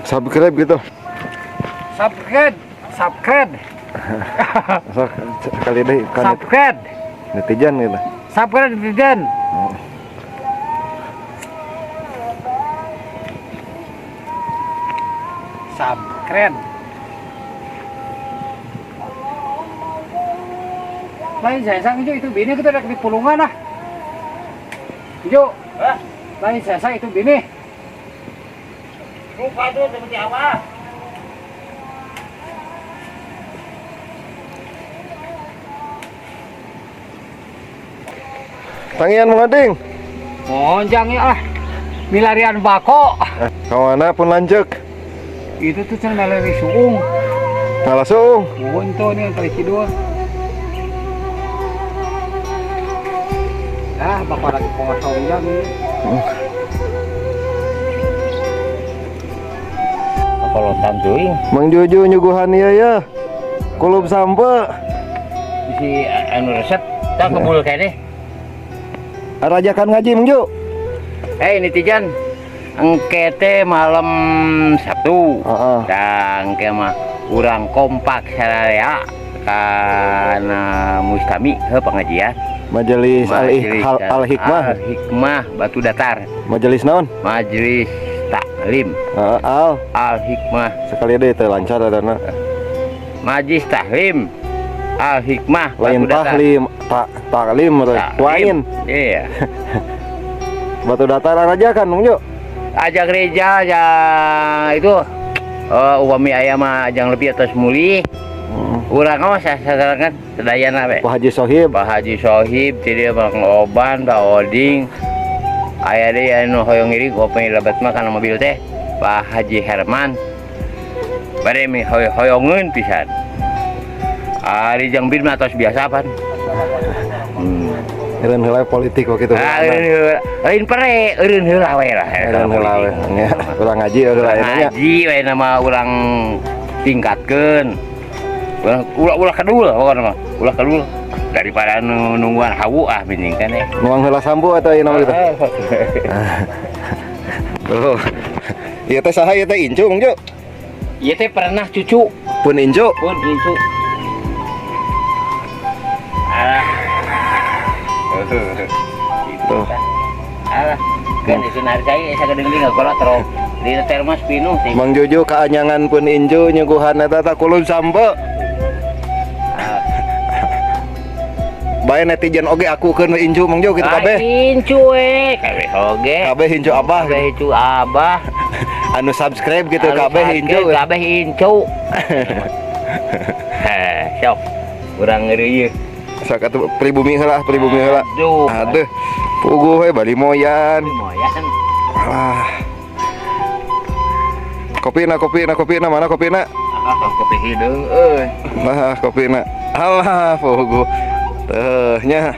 subscribe gitu. Subscribe. Sekali deh kan Subscribe. netizen gitu. Subscribe netizen. Subscribe. Lain saya sang itu bini kita udah di pulungan lah. Jo, lain saya sang itu bini. Lupa itu seperti apa? Tangian mengading. Monjang ya ah. Milarian bako. Kawana pun lanjut. Itu tuh cuma milari suung. Nah langsung. Oh, itu nih kali kedua. Ah, bapak lagi potong jam ini. Apa lontan tuing? Mang Jojo nyuguhan ya. Kulub sampe. Si anu resep tak kebul kene. Rajakan ngaji Mang Jo. Netizen. Engkete malam Sabtu. Dan kemah urang kompak sararea kana mustami he pengajian. Majelis Al-Hikmah. Al-Hikmah Batu Datar. Majelis naon? Majelis Taklim. Al-Hikmah. Sekali deh teh lancar adana. Majelis Taklim. Al-Hikmah Lain Batu Datar. Taklim Wain. Iya. Batu Datar rajakan Mang Jo. Ajak gereja ya itu upami aya mah ajang lebih atas muli. Urang mah sasarangan sedayana we. Pak Haji Sohib. Pak Haji Sohib jadi Bang Oban, Pak Oding. Aya deui anu hoyong iri openg lebat mah kana mobil teh Pak Haji Herman. Bade mi hoyongeun pisan. Ari jang bir mah tos biasa pan. Eureun heula politik waktu itu. Lain pare, eureun heula we lah. Eureun heula we. Nya, urang ngaji heula nya. Ngaji we nama urang tingkatkeun. Ulah kedul pokoknya mah. Ulah kedul daripada nungguan hawu mending kan ya. Nuang heula sambu eta ieu nama gitu. Oh. Ieu teh saha ieu teh incu Mang Jo? Ieu teh pernah cucu. Pun incu. Tuh. Alah, kan di sini saya kadang-kadang nggak kolot terus di termos pinuh sih. Mang Jojo kaanyangan pun inju nyuguhan eta teh kulub sampe. Bae netizen oge akukeun inju Mang Jo kitu kabeh. Incu we, kabeh oge. Kabeh inju abah. Kabeh incu abah. Anu subscribe gitu kabeh inju. Kabeh incu. Sok. Urang ngeureuyeuh. Sakatu pribumi heula. Aduh. Puguh we bali moyan. Kopina mana kopina? Kopi hideung euy. Kopina. Alah puguh. Teh nya.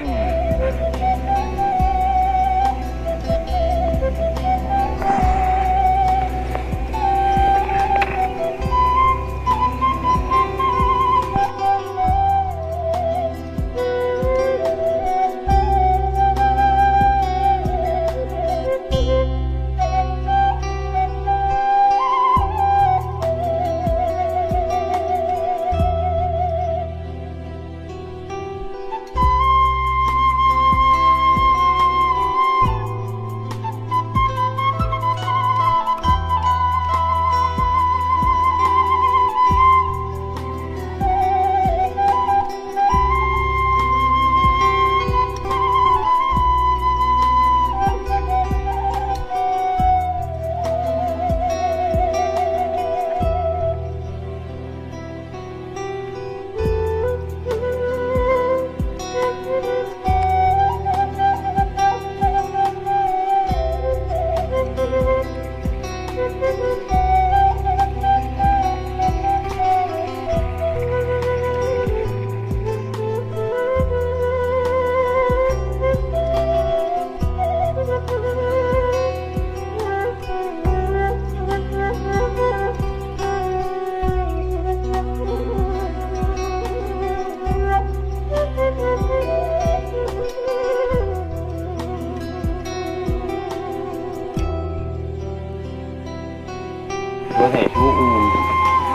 Có thể chú u.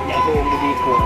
Dạ tôi đi đi cửa